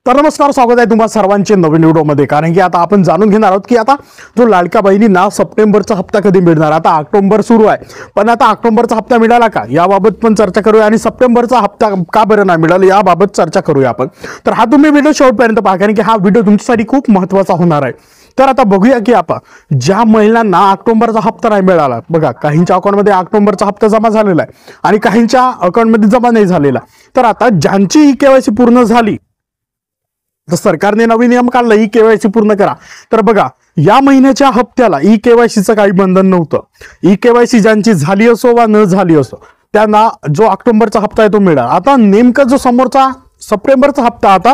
तर नमस्कार, स्वागत आहे तुम्हा सर्वांचे नवीन व्हिडिओमध्ये। कारण की आता आपण जाणून घेणार आहोत की आता जो लाडक्या बहिणींना सप्टेंबरचा हप्ता कधी मिळणार। आता ऑक्टोबर सुरू आहे, पण आता ऑक्टोबरचा हप्ता मिळाला का याबाबत पण चर्चा करूया आणि सप्टेंबरचा हप्ता का बरं नाही मिळाला याबाबत चर्चा करूया आपण। तर हा तुम्ही व्हिडिओ शेवटपर्यंत पहा, कारण की हा व्हिडिओ तुमच्यासाठी खूप महत्त्वाचा होणार आहे। तर आता बघूया की आपण ज्या महिलांना ऑक्टोबरचा हप्ता नाही मिळाला, बघा काहींच्या अकाउंटमध्ये ऑक्टोबरचा हप्ता जमा झालेला आहे आणि काहींच्या अकाउंटमध्ये जमा नाही झालेला। तर आता ज्यांची ई-केवायसी पूर्ण झाली, तर सरकारने नवीन नियम काढला ई-केवायसी पूर्ण करा। तर बघा या महिन्याच्या हप्त्याला ई-केवायसीचं काही बंधन नव्हतं। ई-केवायसी ज्यांची झाली असो वा न झाली असो त्यांना जो ऑक्टोबरचा हप्ता आहे तो मिळाला। आता नेमका जो समोरचा सप्टेंबरचा हप्ता आता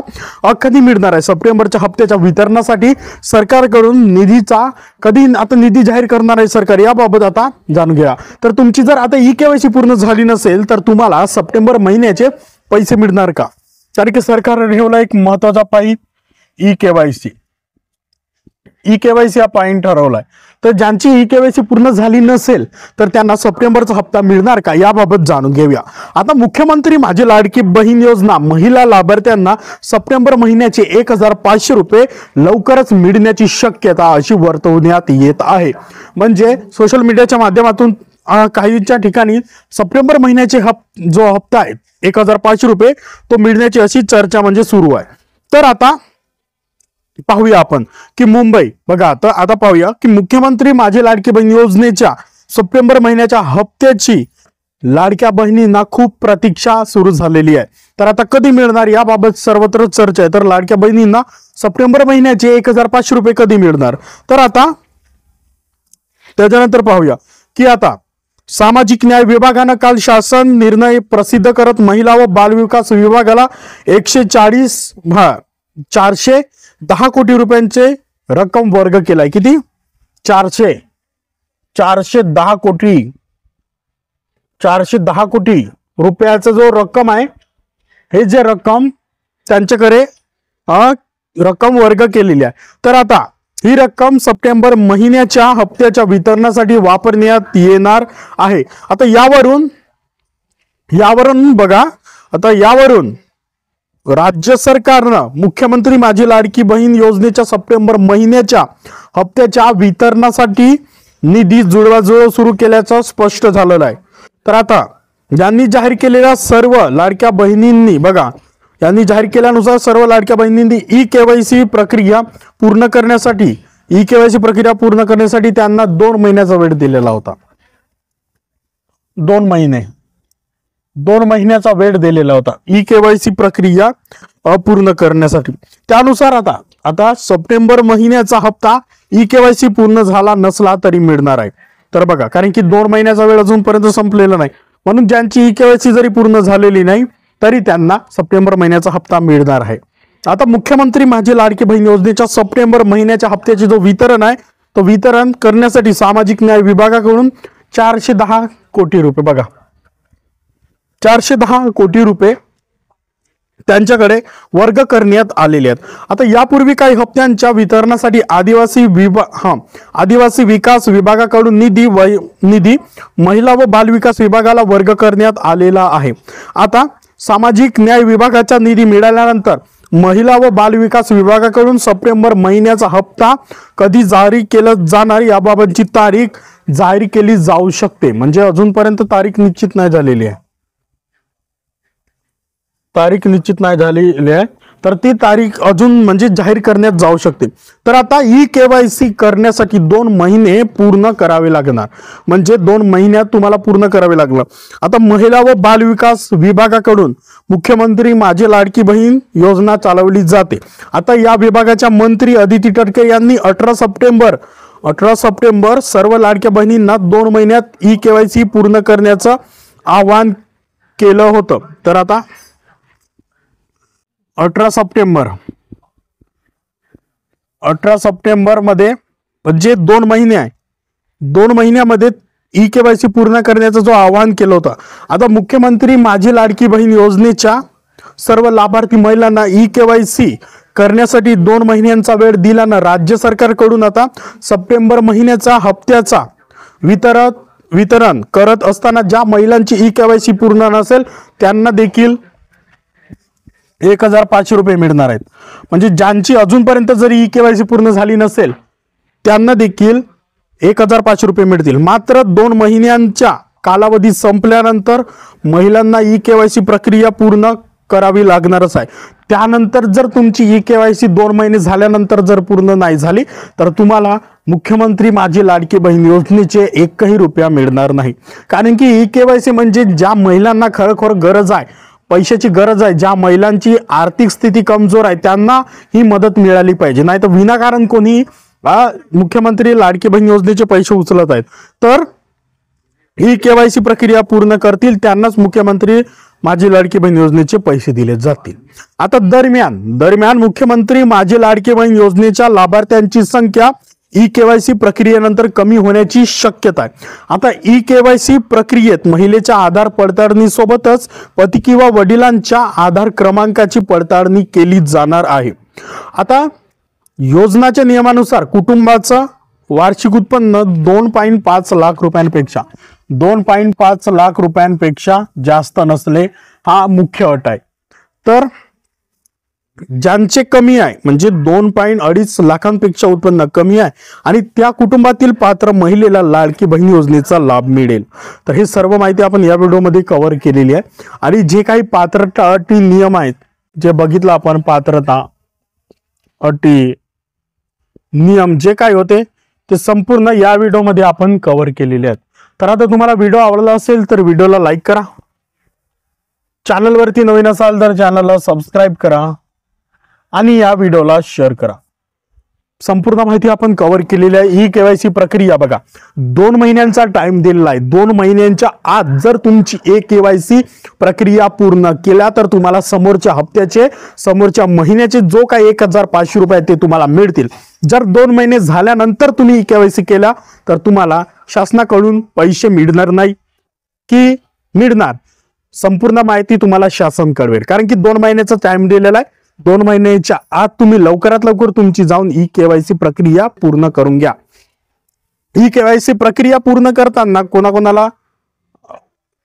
कधी मिळणार आहे, सप्टेंबरच्या हप्त्याच्या वितरणासाठी सरकारकडून निधीचा कधी आता निधी जाहीर करणार आहे सरकार, याबाबत आता जाणून घ्या। तर तुमची जर आता ई-केवायसी पूर्ण झाली नसेल तर तुम्हाला सप्टेंबर महिन्याचे पैसे मिळणार का? कारण की सरकारने ठेवला एक महत्वाचा पॉइंट ई-केवायसी। ई-केवायसी हा पॉइंट ठरवलाय। तर ज्यांची ई-केवायसी पूर्ण झाली नसेल तर त्यांना सप्टेंबरचा हप्ता मिळणार का याबाबत जाणून घेऊया। आता मुख्यमंत्री माझी लाडकी बहीण योजना महिला लाभार्थ्यांना सप्टेंबर महिन्याचे 1500 रुपये लवकरच मिळण्याची शक्यता अशी वर्तवण्यात येत आहे। म्हणजे सोशल मीडियाच्या माध्यमातून काहींच्या ठिकाणी सप्टेंबर महिन्याचे जो हप्ता आहे 1500 रुपये तो मिळण्याची अशी चर्चा म्हणजे सुरू आहे। तर आता पाहूया आपण की मुंबई, बघा तर आता पाहूया की मुख्यमंत्री माझी लाडकी बहीण योजनेच्या सप्टेंबर महिन्याच्या हप्त्याची लाडक्या बहिणींना खूप प्रतीक्षा सुरू झालेली आहे। तर आता कधी मिळणार याबाबत सर्वत्र चर्चा आहे। तर लाडक्या बहिणींना सप्टेंबर महिन्याचे 1500 रुपये कधी मिळणार, तर आता त्याच्यानंतर पाहूया की आता सामाजिक न्याय विभागानं काल शासन निर्णय प्रसिद्ध करत महिला व बाल विकास विभागाला 410 कोटी रुपयांचे रक्कम वर्ग केलाय। किती? 410 कोटी रुपयाचा जो रक्कम आहे, हे जे रक्कम त्यांच्याकडे रक्कम वर्ग केलेली आहे। तर आता ही रक्कम सप्टेंबर महिन्याच्या हप्त्याच्या वितरणासाठी वापरण्यात येणार आहे। आता यावरून बघा, आता यावरून राज्य सरकारनं मुख्यमंत्री माझी लाडकी बहीण योजनेच्या सप्टेंबर महिन्याच्या हप्त्याच्या वितरणासाठी निधी जुळवाजुळव सुरू केल्याचं स्पष्ट झालेलं आहे। तर आता ज्यांनी जाहीर केलेल्या सर्व लाडक्या बहिणींनी, बघा यांनी जाहीर केल्यानुसार सर्व लाडक्या बहिणींनी ई-केवायसी प्रक्रिया पूर्ण करण्यासाठी त्यांना 2 महिन्याचा वेळ दिलेला होता। 2 महिन्याचा वेळ दिलेला होता ई-केवायसी प्रक्रिया पूर्ण करण्यासाठी। त्यानुसार आता सप्टेंबर महिन्याचा हप्ता ई-केवायसी पूर्ण झाला नसला तरी मिळणार आहे। तर बघा, कारण की 2 महिन्याचा वेळ अजूनपर्यंत संपलेला नाही, म्हणून ज्यांची ई-केवायसी जरी पूर्ण झालेली नाही तरी त्यांना सप्टेंबर महिन्याचा हप्ता मिळणार आहे। आता मुख्यमंत्री माझी लाडकी बहीण योजनेच्या सप्टेंबर महिन्याच्या हप्त्याचे जो वितरण आहे तो वितरण करण्यासाठी सामाजिक न्याय विभागाकडून 410 कोटी रुपये, बघा 410 कोटी रुपये त्यांच्याकडे वर्ग करण्यात आलेले आहेत। आता यापूर्वी काही हप्त्यांच्या वितरणासाठी आदिवासी विकास विभागाकडून निधी महिला व बाल विकास विभागाला वर्ग करण्यात आलेला आहे। आता सामाजिक न्याय विभागाचा निधी मिळाल्यानंतर महिला व बाल विकास विभागाकडून सप्टेंबर महिन्याचा हप्ता कधी जारी केला जाणार याबाबतची तारीख जाहीर केली जाऊ शकते। म्हणजे अजूनपर्यंत तारीख निश्चित नाही झालेली आहे, तर ती तारीख अजून म्हणजे जाहीर करण्यात जाऊ शकते। तर आता ई-केवायसी करण्यासाठी 2 महिने पूर्ण करावे लागणार, म्हणजे 2 महिन्यात तुम्हाला पूर्ण करावे लागणार। आता महिला व बाल विकास विभागाकडून मुख्यमंत्री माझी लाडकी बहीण योजना चालवली जाते। आता या विभागाच्या मंत्री अदिती तटकरे यांनी 18 सप्टेंबर सर्व लाडक्या बहिणींना 2 महिन्यात ई-केवायसी पूर्ण करण्याचं आवाहन केलं होतं। तर आता 18 सप्टेंबर मध्ये जे 2 महिने आहे, 2 महिन्यामध्ये ई-केवायसी पूर्ण करण्याचं जो आवाहन केलं होतं। आता मुख्यमंत्री माझी लाडकी बहीण योजनेच्या सर्व लाभार्थी महिलांना ई-केवायसी करण्यासाठी 2 महिन्यांचा वेळ दिल्यानं राज्य सरकारकडून आता सप्टेंबर महिन्याचा हप्त्याचा वितरण करत असताना ज्या महिलांची ई-केवायसी पूर्ण नसेल त्यांना देखील 1,500 रुपये मिळणार आहेत. म्हणजे ज्यांची अजूनपर्यंत जरी ई-केवायसी पूर्ण झाली नसेल त्यांना देखील 1,500 रुपये मिळतील. मात्र 2 महिन्यांच्या कालावधी संपल्यानंतर महिलांना ई-केवायसी प्रक्रिया पूर्ण करावी लागणारच आहे. त्यानंतर जर तुमची ई-केवायसी 2 महिने झाल्यानंतर जर पूर्ण नाही झाली तर तुम्हाला मुख्यमंत्री माझी लाडकी बहीण योजनेचे 1ही रुपया मिळणार नाही. कारण की ई-केवायसी म्हणजे ज्या महिलांना खरोखर गरज आहे, पैशाची गरज आहे, ज्या महिलांची आर्थिक स्थिती कमजोर आहे त्यांना ही मदत मिळाली पाहिजे. नाही तर विनाकारण कोणी मुख्यमंत्री लाडकी बहीण योजनेचे पैसे उचलत आहेत. तर ई-केवायसी प्रक्रिया पूर्ण करतील त्यांनाच मुख्यमंत्री माझी लाडकी बहीण योजनेचे पैसे दिले जातील. आता दरम्यान मुख्यमंत्री माझी लाडकी बहीण योजनेच्या लाभार्थ्यांची संख्या ई-केवायसी प्रक्रियेनंतर कमी होण्याची शक्यता आहे. आता ई-केवायसी प्रक्रियेत महिलेच्या आधार पडताळणी सोबतच पती किंवा वडिलांच्या आधार क्रमांकाची पडताळणी केली जाणार आहे. आता योजनाच्या नियमानुसार कुटुंबाचं वार्षिक उत्पन्न 2.5 लाख रुपयांपेक्षा 2.5 लाख रुपयांपेक्षा जास्त नसले हा मुख्य अट आहे. तर ज्यांचे कमी आहे म्हणजे 2.5 लाखांपेक्षा उत्पन्न कमी आहे आणि त्या कुटुंबातील पात्र महिलेला लाडकी बहीण योजनेचा लाभ मिळेल. तर हे सर्व माहिती आपण या व्हिडिओमध्ये कव्हर केलेली आहे. आणि जे काही पात्रता अटी नियम आहेत जे बघितलं आपण, पात्रता अटी नियम जे काय होते ते संपूर्ण या व्हिडिओमध्ये आपण कव्हर केलेले आहेत. तर आता तुम्हाला व्हिडिओ आवडला असेल तर व्हिडिओला लाईक करा, चॅनलवरती नवीन असाल तर चॅनलला सबस्क्राईब करा आणि या व्हिडिओला शेअर करा. संपूर्ण माहिती आपण कव्हर केलेली आहे. ई-केवायसी प्रक्रिया बघा 2 महिन्यांचा टाइम दिलेला आहे. 2 महिन्यांच्या आत जर तुमची ई-केवायसी प्रक्रिया पूर्ण केल्या तर तुम्हाला समोरच्या महिन्याचे जो काही 1,500 रुपये ते तुम्हाला मिळतील. जर 2 महिने झाल्यानंतर तुम्ही ई-केवायसी केला तर तुम्हाला शासनाकडून पैसे मिळणार नाही की मिळणार, संपूर्ण माहिती तुम्हाला शासन कळवेल. कारण की 2 महिन्याचा टाइम दिलेला आहे. 2 महिन्याच्या आत तुम्ही लवकरात लवकर तुमची जाऊन ई-केवायसी प्रक्रिया पूर्ण करून घ्या. ई-केवायसी प्रक्रिया पूर्ण करताना कोणाकोणाला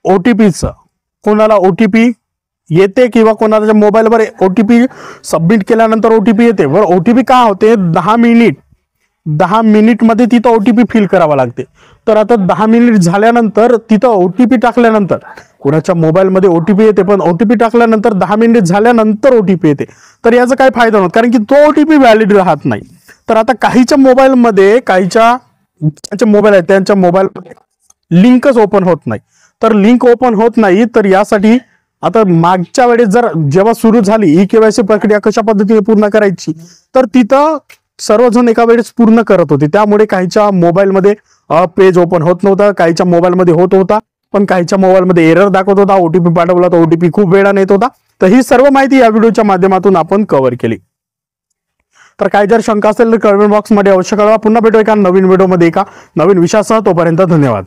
ओटीपी येते किंवा कोणाच्या मोबाईलवर ओटीपी सबमिट केल्यानंतर ओटीपी येते. बरं, ओटीपी का होते? 10 मिनिट मध्ये तिथं ओटीपी फिल करावा लागते. तर आता 10 मिनिट झाल्यानंतर तिथं ओटीपी टाकल्यानंतर कोणाच्या मोबाईलमध्ये ओटीपी येते, पण ओटीपी टाकल्यानंतर 10 मिनिट झाल्यानंतर ओटीपी येते. तर याचा काय फायदा होणार? कारण की तो ओटीपी व्हॅलिड राहत नाही. तर आता काहीच्या मोबाईलमध्ये मोबाईल आहे त्यांच्या मोबाईलमध्ये लिंकच ओपन होत नाही. तर लिंक ओपन होत नाही तर यासाठी आता मागच्या वेळेस जेव्हा सुरू झाली ई-केवायसी प्रक्रिया कशा पद्धतीने पूर्ण करायची तर तिथं सर्वजण एका वेळेस पूर्ण करत होते. त्यामुळे काहीच्या मोबाईलमध्ये पेज ओपन होत नव्हता, काहीच्या मोबाईलमध्ये होत होता, पण काहीच्या मोबाईलमध्ये एरर दाखवत होता. ओटीपी पाठवला तर ओटीपी खूप वेळाने येत होता. तर ही सर्व माहिती या व्हिडिओच्या माध्यमातून आपण कव्हर केली. तर काही जर शंका असेल तर कमेंट बॉक्समध्ये अवश्य कळवा. पुन्हा भेटू एका नवीन व्हिडिओमध्ये एका नवीन विषयासह. तोपर्यंत धन्यवाद.